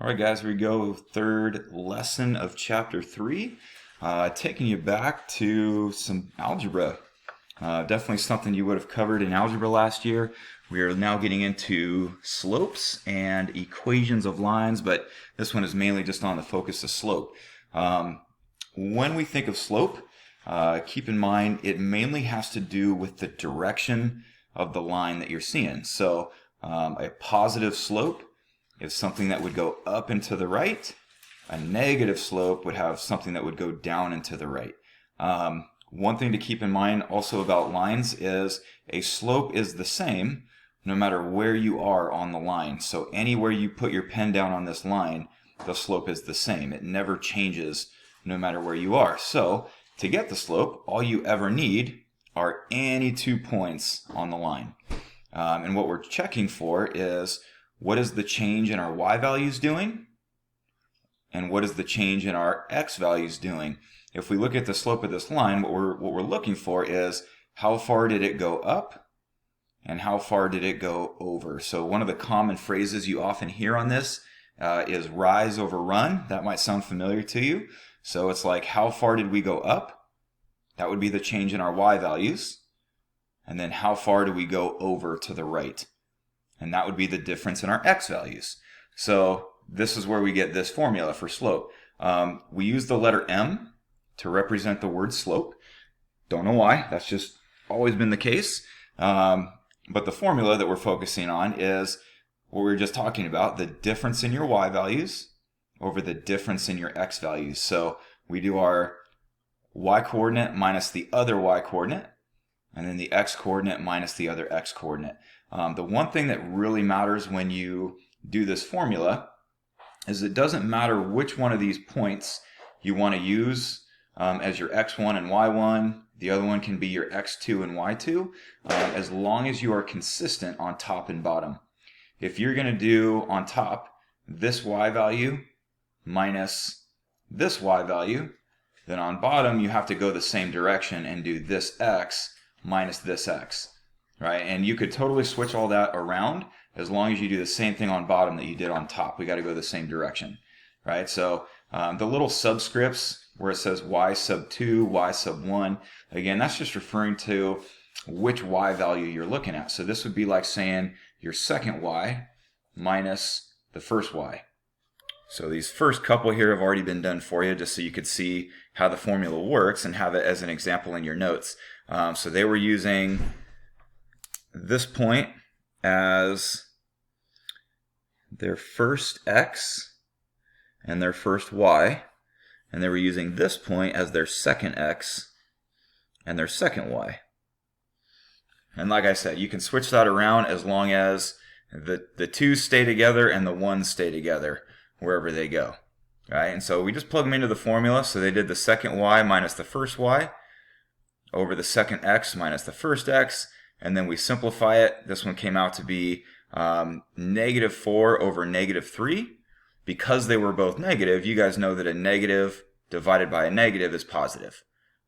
All right, guys, here we go. Third lesson of chapter 3, taking you back to some algebra. Definitely something you would have covered in algebra last year. We are now getting into slopes and equations of lines, but this one is mainly just on the focus of slope. When we think of slope, keep in mind it mainly has to do with the direction of the line that you're seeing. So a positive slope is something that would go up and to the right. A negative slope would have something that would go down and to the right. One thing to keep in mind also about lines is a slope is the same no matter where you are on the line. So anywhere you put your pen down on this line, the slope is the same. It never changes no matter where you are. So to get the slope, all you ever need are any 2 points on the line. And what we're checking for is what is the change in our y values doing? And what is the change in our x values doing? If we look at the slope of this line, what we're looking for is how far did it go up and how far did it go over? So one of the common phrases you often hear on this is rise over run. That might sound familiar to you. So it's like, how far did we go up? That would be the change in our y values. And then how far do we go over to the right? And that would be the difference in our x values. So this is where we get this formula for slope. We use the letter m to represent the word slope. Don't know why. That's just always been the case. But the formula that we're focusing on is what we were just talking about, the difference in your y values over the difference in your x values. So we do our y coordinate minus the other y coordinate, and then the x coordinate minus the other x coordinate. The one thing that really matters when you do this formula is it doesn't matter which one of these points you want to use as your x1 and y1. The other one can be your x2 and y2, as long as you are consistent on top and bottom. If you're going to do on top this y value minus this y value, then on bottom you have to go the same direction and do this x minus this x. Right, and you could totally switch all that around as long as you do the same thing on bottom that you did on top. We got to go the same direction, right? So the little subscripts where it says y sub 2, y sub 1, again, that's just referring to which y value you're looking at. So this would be like saying your second y minus the first y. So these first couple here have already been done for you just so you could see how the formula works and have it as an example in your notes. So they were using this point as their first x and their first y, and they were using this point as their second x and their second y. And like I said, you can switch that around as long as the two stay together and the ones stay together wherever they go. Right? And so we just plug them into the formula. So they did the second y minus the first y over the second x minus the first x. And then we simplify it. This one came out to be negative 4 over negative 3. Because they were both negative, you guys know that a negative divided by a negative is positive.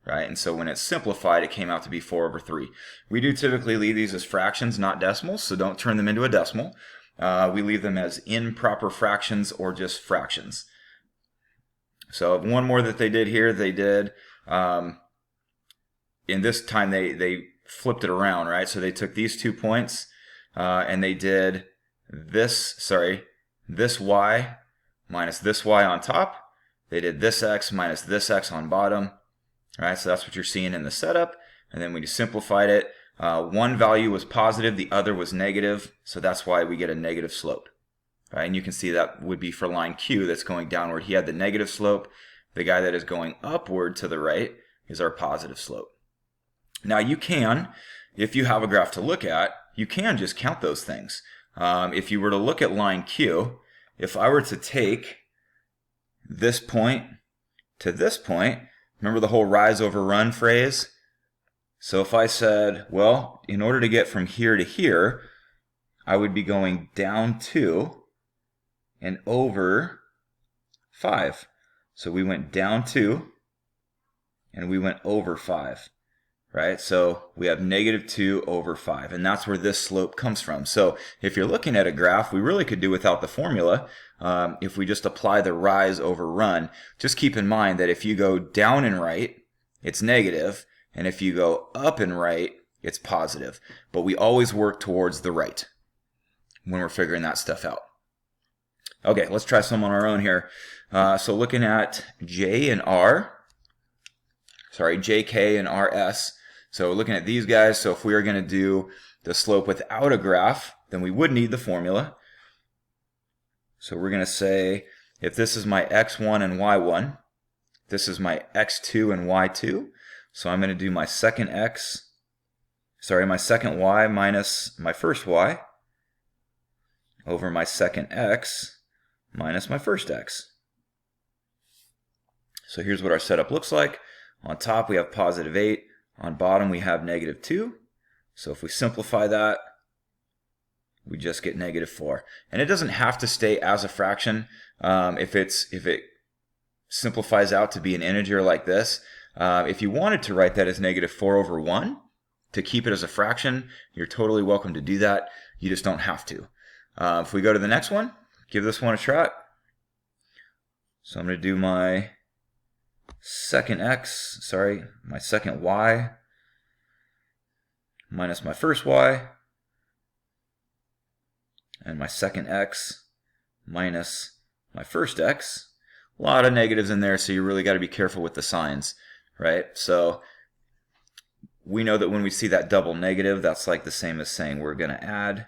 Right? And so when it's simplified, it came out to be 4 over 3. We do typically leave these as fractions, not decimals, so don't turn them into a decimal. We leave them as improper fractions or just fractions. So one more that they did here, they did, in this time they flipped it around, right? So they took these 2 points and they did this y minus this y on top. They did this x minus this x on bottom, right? So that's what you're seeing in the setup. And then we just simplified it. One value was positive, the other was negative, so that's why we get a negative slope. Right? And you can see that would be for line Q that's going downward. He had the negative slope. The guy that is going upward to the right is our positive slope. Now you can, if you have a graph to look at, you can just count those things. If you were to look at line Q, if I were to take this point to this point, remember the whole rise over run phrase? So if I said, well, in order to get from here to here, I would be going down 2 and over 5. So we went down 2 and we went over 5. right? So we have -2 over 5, and that's where this slope comes from. So if you're looking at a graph, we really could do without the formula. If we just apply the rise over run, just keep in mind that if you go down and right, it's negative, and if you go up and right, it's positive. But we always work towards the right when we're figuring that stuff out. Okay, let's try some on our own here. So looking at JK and RS. So looking at these guys, so if we are going to do the slope without a graph, then we would need the formula. So we're going to say, if this is my x1 and y1, this is my x2 and y2. So I'm going to do my second y minus my first y over my second x minus my first x. So here's what our setup looks like. On top we have +8. On bottom we have -2. So if we simplify that, we just get -4. And it doesn't have to stay as a fraction. If it simplifies out to be an integer like this, if you wanted to write that as -4 over 1 to keep it as a fraction, you're totally welcome to do that. You just don't have to. If we go to the next one, give this one a shot. So I'm going to do my second y minus my first y, and my second x minus my first x. A lot of negatives in there, so you really got to be careful with the signs, right? So we know that when we see that double negative, that's like the same as saying we're going to add.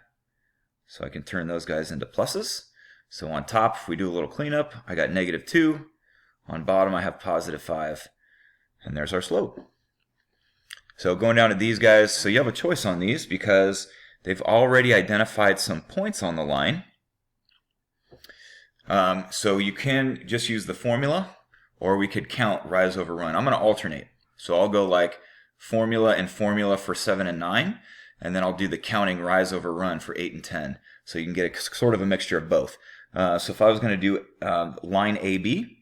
So I can turn those guys into pluses. So on top, if we do a little cleanup, I got -2. On bottom, I have +5. And there's our slope. So going down to these guys, so you have a choice on these because they've already identified some points on the line. So you can just use the formula, or we could count rise over run. I'm going to alternate. So I'll go like formula and formula for 7 and 9, and then I'll do the counting rise over run for 8 and 10. So you can get a sort of a mixture of both. So if I was going to do line AB,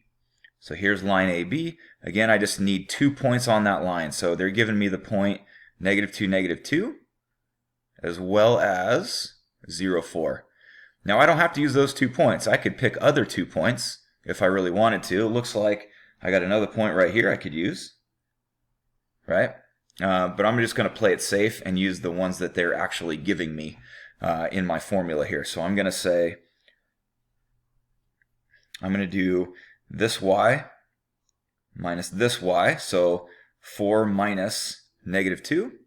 so here's line AB. Again, I just need 2 points on that line. So they're giving me the point -2, -2, as well as 0, 4. Now I don't have to use those 2 points. I could pick other 2 points if I really wanted to. It looks like I got another point right here I could use, right? But I'm just going to play it safe and use the ones that they're actually giving me in my formula here. So I'm going to say, I'm going to do this y minus this y, so 4 minus -2.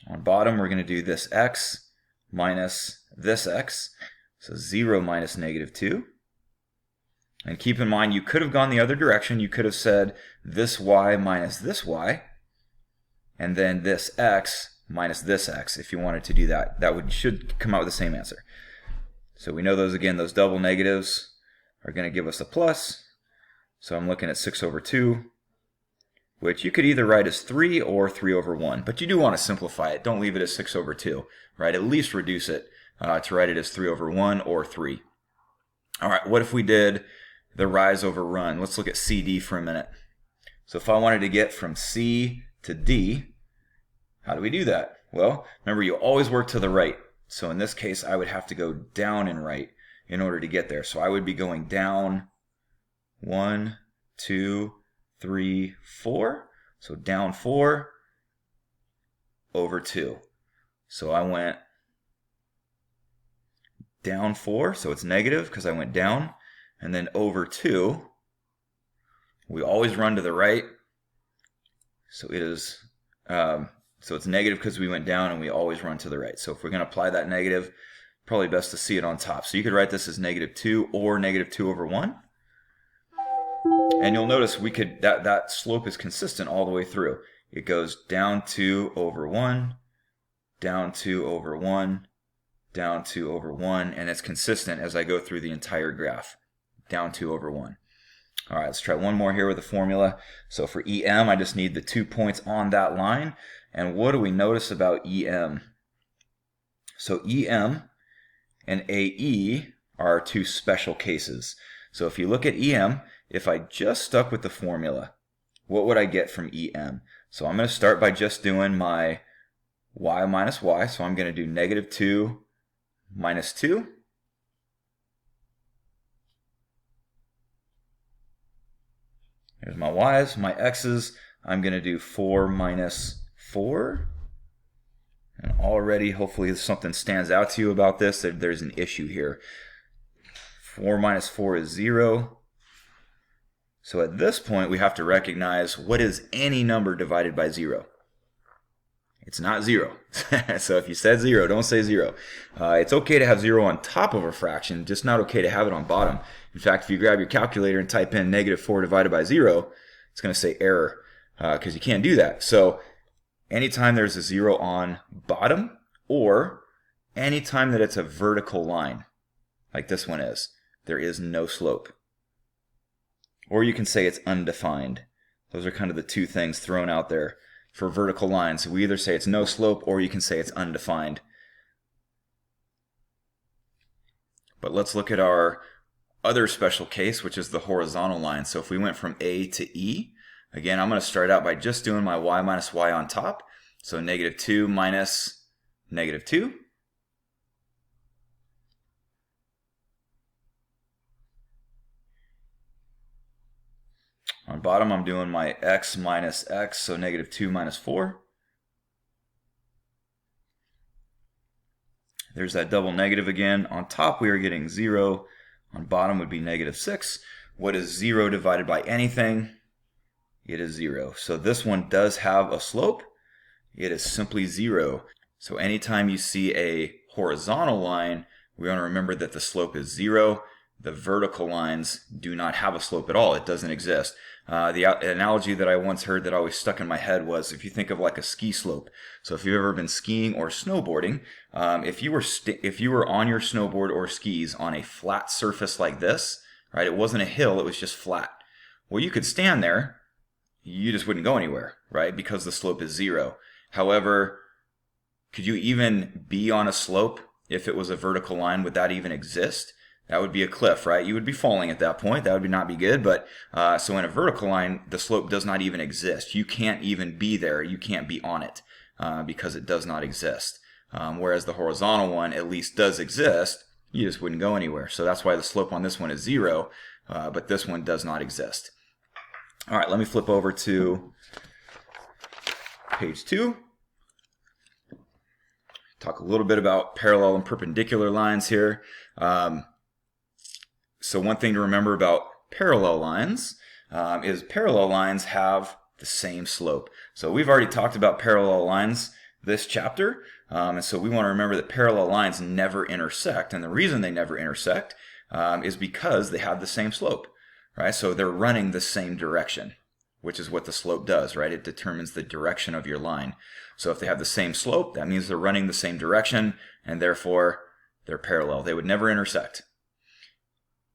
On bottom, we're going to do this x minus this x, so 0 minus -2. And keep in mind, you could have gone the other direction. You could have said this y minus this y, and then this x minus this x. If you wanted to do that, should come out with the same answer. So we know those, again, those double negatives are going to give us a plus. So I'm looking at 6 over 2, which you could either write as 3 or 3 over 1. But you do want to simplify it. Don't leave it as 6 over 2, right? At least reduce it to write it as 3 over 1 or 3. All right, what if we did the rise over run? Let's look at CD for a minute. So if I wanted to get from C to D, how do we do that? Well, remember, you always work to the right. So in this case, I would have to go down and right in order to get there. So I would be going down 1, 2, 3, 4. So down 4 over 2. So I went down 4, so it's negative because I went down, and then over 2. We always run to the right. So it is so it's negative because we went down, and we always run to the right. So if we're going to apply that negative, probably best to see it on top. So you could write this as -2 or -2 over 1. And you'll notice we could that slope is consistent all the way through. It goes down 2 over 1, down 2 over 1, down 2 over 1, and it's consistent as I go through the entire graph. Down 2 over 1. All right, let's try one more here with the formula. So for EM, I just need the 2 points on that line. And what do we notice about EM? So EM and AE are 2 special cases. So if you look at EM, if I just stuck with the formula, what would I get from EM? So I'm going to start by just doing my y minus y. So I'm going to do negative 2 minus 2. There's my y's. My x's, I'm going to do 4 minus 4. And already, hopefully something stands out to you about this. There's an issue here. 4 minus 4 is 0. So at this point, we have to recognize, what is any number divided by 0? It's not 0. So if you said 0, don't say 0. It's okay to have 0 on top of a fraction, just not okay to have it on bottom. In fact, if you grab your calculator and type in negative 4 divided by 0, it's going to say error, because you can't do that. So anytime there's a 0 on bottom, or anytime that it's a vertical line, like this one is, there is no slope. Or you can say it's undefined. Those are kind of the two things thrown out there for vertical lines. We either say it's no slope, or you can say it's undefined. But let's look at our other special case, which is the horizontal line. So if we went from A to E, again, I'm going to start out by just doing my y minus y on top. So negative 2 minus negative 2. On bottom, I'm doing my x minus x, so negative 2 minus 4. There's that double negative again. On top, we are getting 0. On bottom would be negative 6. What is 0 divided by anything? It is 0. So this one does have a slope. It is simply 0. So anytime you see a horizontal line, we want to remember that the slope is 0. The vertical lines do not have a slope at all. It doesn't exist. The analogy that I once heard that always stuck in my head was, if you think of like a ski slope. So if you've ever been skiing or snowboarding, if you were on your snowboard or skis on a flat surface like this, right? It wasn't a hill, it was just flat. Well, you could stand there, you just wouldn't go anywhere, right? Because the slope is 0. However, could you even be on a slope if it was a vertical line? Would that even exist? That would be a cliff, right? You would be falling at that point. That would not be good. But so in a vertical line, the slope does not even exist. You can't even be there. You can't be on it because it does not exist. Whereas the horizontal one at least does exist. You just wouldn't go anywhere. So that's why the slope on this one is 0, but this one does not exist. All right, let me flip over to page 2. Talk a little bit about parallel and perpendicular lines here. So one thing to remember about parallel lines is parallel lines have the same slope. So we've already talked about parallel lines this chapter, and so we want to remember that parallel lines never intersect, and the reason they never intersect is because they have the same slope, right? So they're running the same direction, which is what the slope does, right? It determines the direction of your line. So if they have the same slope, that means they're running the same direction, and therefore they're parallel. They would never intersect.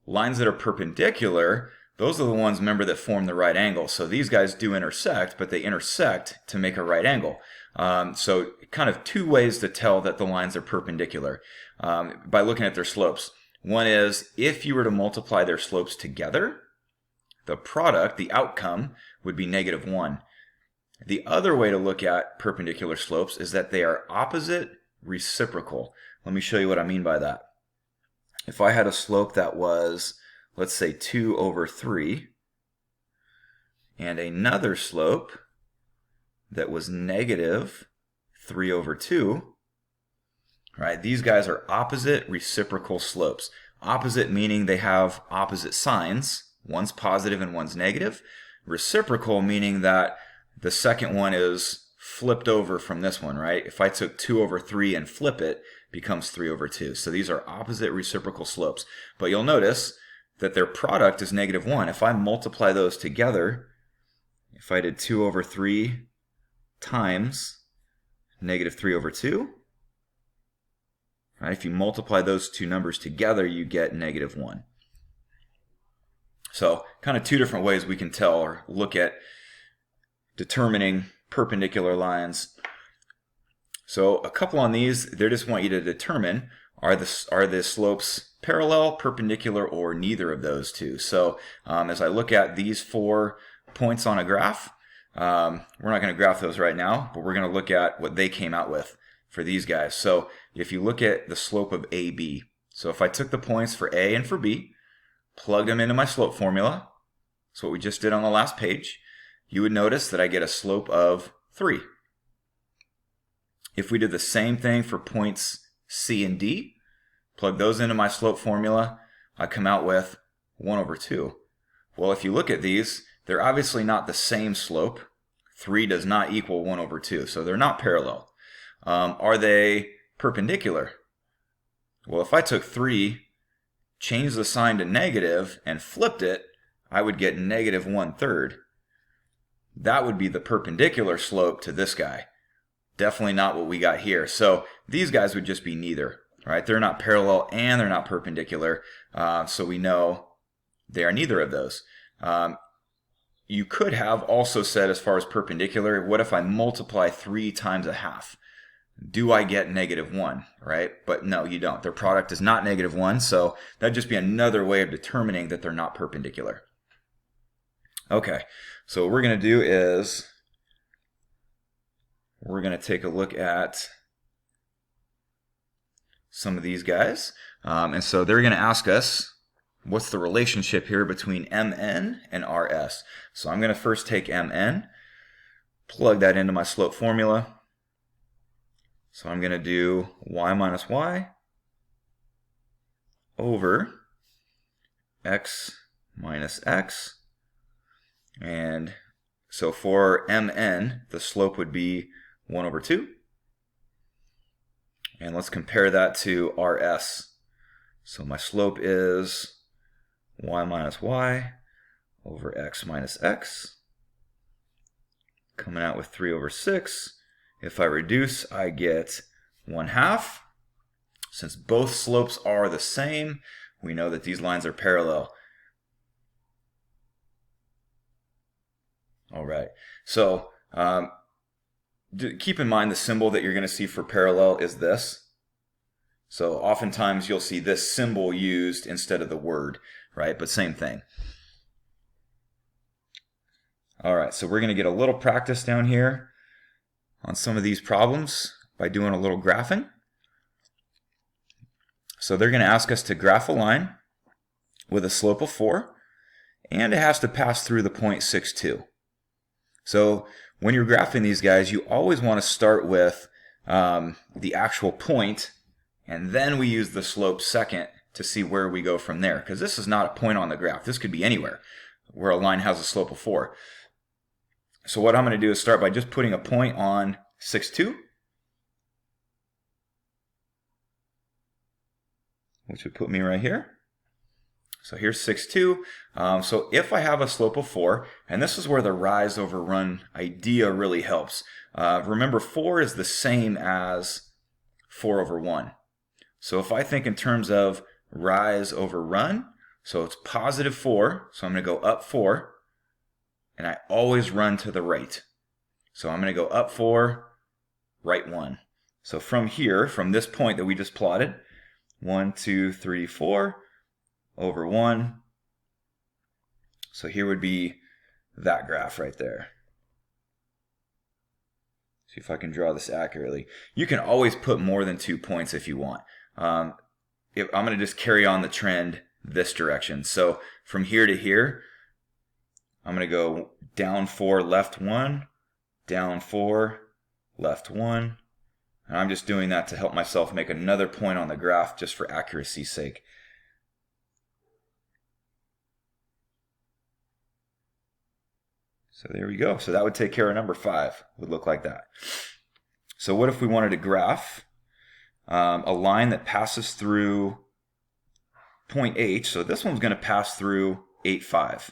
Lines that are perpendicular, those are the ones, remember, that form the right angle. So these guys do intersect, but they intersect to make a right angle. So kind of two ways to tell that the lines are perpendicular by looking at their slopes. One is, if you were to multiply their slopes together, the product, the outcome, would be negative 1. The other way to look at perpendicular slopes is that they are opposite reciprocal. Let me show you what I mean by that. If I had a slope that was, let's say, 2 over 3, and another slope that was negative 3 over 2, right? These guys are opposite reciprocal slopes. Opposite meaning they have opposite signs. One's positive and one's negative. Reciprocal meaning that the second one is flipped over from this one, right? If I took 2 over 3 and flip it, becomes 3 over 2. So these are opposite reciprocal slopes. But you'll notice that their product is negative 1. If I multiply those together, if I did 2 over 3 times negative 3 over 2, right? If you multiply those two numbers together, you get negative 1. So kind of two different ways we can tell or look at determining perpendicular lines. So a couple on these, they just want you to determine, are the slopes parallel, perpendicular, or neither of those two. So as I look at these 4 points on a graph, we're not going to graph those right now, but we're going to look at what they came out with for these guys. So if you look at the slope of AB, so if I took the points for A and for B, plugged them into my slope formula, that's what we just did on the last page, you would notice that I get a slope of 3. If we did the same thing for points C and D, plug those into my slope formula, I come out with 1 over 2. Well, if you look at these, they're obviously not the same slope. 3 does not equal 1 over 2, so they're not parallel. Are they perpendicular? Well, if I took 3, changed the sign to negative, and flipped it, I would get negative 1/3. That would be the perpendicular slope to this guy. Definitely not what we got here. So these guys would just be neither, right? They're not parallel and they're not perpendicular, so we know they are neither of those. You could have also said, as far as perpendicular, what if I multiply 3 times a half? Do I get negative 1, right? But no, you don't. Their product is not negative 1, so that'd just be another way of determining that they're not perpendicular. Okay, so what we're going to do is we're going to take a look at some of these guys. And so they're going to ask us, what's the relationship here between MN and RS? So I'm going to first take MN, plug that into my slope formula. So I'm going to do y minus y over x minus x. And so for MN, the slope would be 1 over 2. And let's compare that to RS. So my slope is y minus y over x minus x. Coming out with 3 over 6. If I reduce, I get 1/2. Since both slopes are the same, we know that these lines are parallel. All right, so keep in mind the symbol that you're going to see for parallel is this. So oftentimes you'll see this symbol used instead of the word, right? But same thing. All right, so we're going to get a little practice down here on some of these problems by doing a little graphing. So they're going to ask us to graph a line with a slope of 4, and it has to pass through the point 6, 2. So when you're graphing these guys, you always want to start with the actual point, and then we use the slope second to see where we go from there, because this is not a point on the graph. This could be anywhere where a line has a slope of 4. So what I'm going to do is start by just putting a point on 6, 2, which would put me right here. So here's 6, 2. So if I have a slope of 4, and this is where the rise over run idea really helps. Remember, 4 is the same as 4 over 1. So if I think in terms of rise over run, so it's positive 4, so I'm going to go up 4. And I always run to the right. So I'm going to go up 4, right 1. So from here, from this point that we just plotted, 1, 2, 3, 4, over 1. So here would be that graph right there. See if I can draw this accurately. You can always put more than 2 points if you want. I'm going to just carry on the trend this direction. So from here to here, I'm going to go down 4, left 1, down 4, left 1. And I'm just doing that to help myself make another point on the graph just for accuracy's sake. So there we go. So that would take care of number 5. Would look like that. So what if we wanted to graph a line that passes through point H? So this one's going to pass through 8, 5.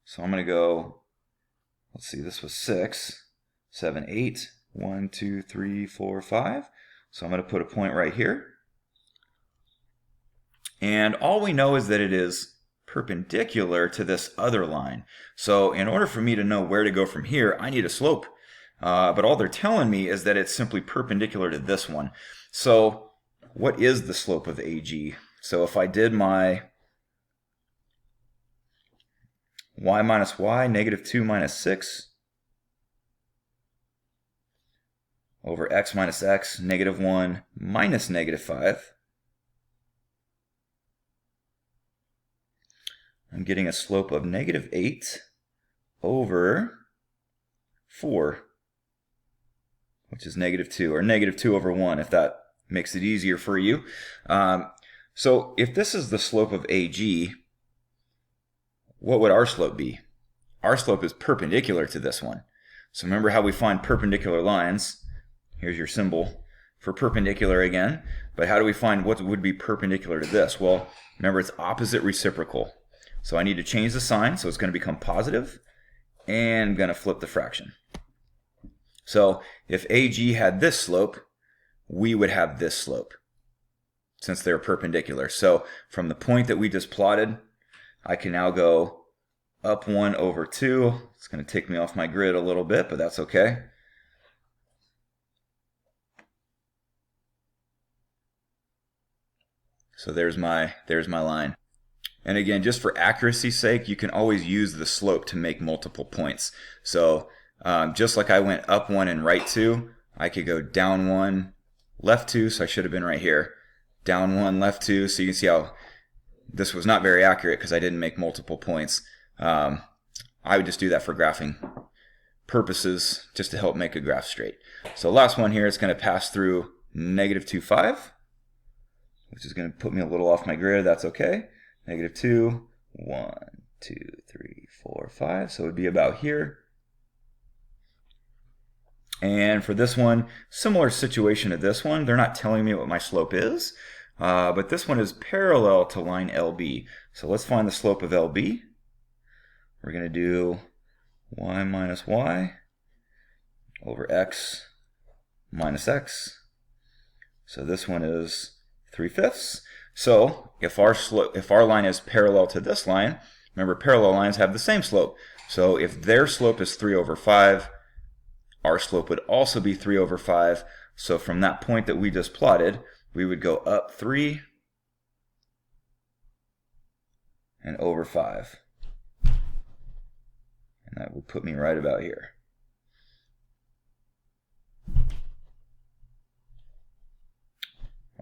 So I'm going to go, let's see, this was 6, 7, 8, 1, 2, 3, 4, 5. So I'm going to put a point right here. And all we know is that it is perpendicular to this other line. So in order for me to know where to go from here, I need a slope. But all they're telling me is that it's simply perpendicular to this one. So what is the slope of AG? So if I did my y minus y, negative 2 minus 6, over x minus x, negative 1 minus negative 5, I'm getting a slope of negative 8 over 4, which is negative 2, or negative 2 over 1, if that makes it easier for you. So if this is the slope of AG, what would our slope be? Our slope is perpendicular to this one. So remember how we find perpendicular lines. Here's your symbol for perpendicular again. But how do we find what would be perpendicular to this? Well, remember it's opposite reciprocal. So I need to change the sign, so it's going to become positive, and I'm going to flip the fraction. So if AG had this slope, we would have this slope, since they're perpendicular. So from the point that we just plotted, I can now go up 1 over 2. It's going to take me off my grid a little bit, but that's okay. So there's my line. And again, just for accuracy's sake, you can always use the slope to make multiple points. So just like I went up 1 and right 2, I could go down 1, left 2, so I should have been right here. Down 1, left 2, so you can see how this was not very accurate because I didn't make multiple points. I would just do that for graphing purposes, just to help make a graph straight. So last one here is going to pass through negative 2, 5, which is going to put me a little off my grid. That's okay. Negative 2, 1, 2, 3, 4, 5. So it would be about here. And for this one, similar situation to this one. They're not telling me what my slope is, but this one is parallel to line LB. So let's find the slope of LB. We're going to do y minus y over x minus x. So this one is 3/5. So if our line is parallel to this line, remember parallel lines have the same slope. So if their slope is 3 over 5, our slope would also be 3 over 5. So from that point that we just plotted, we would go up 3 and over 5. And that would put me right about here.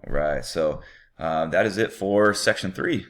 All right, so that is it for section 3.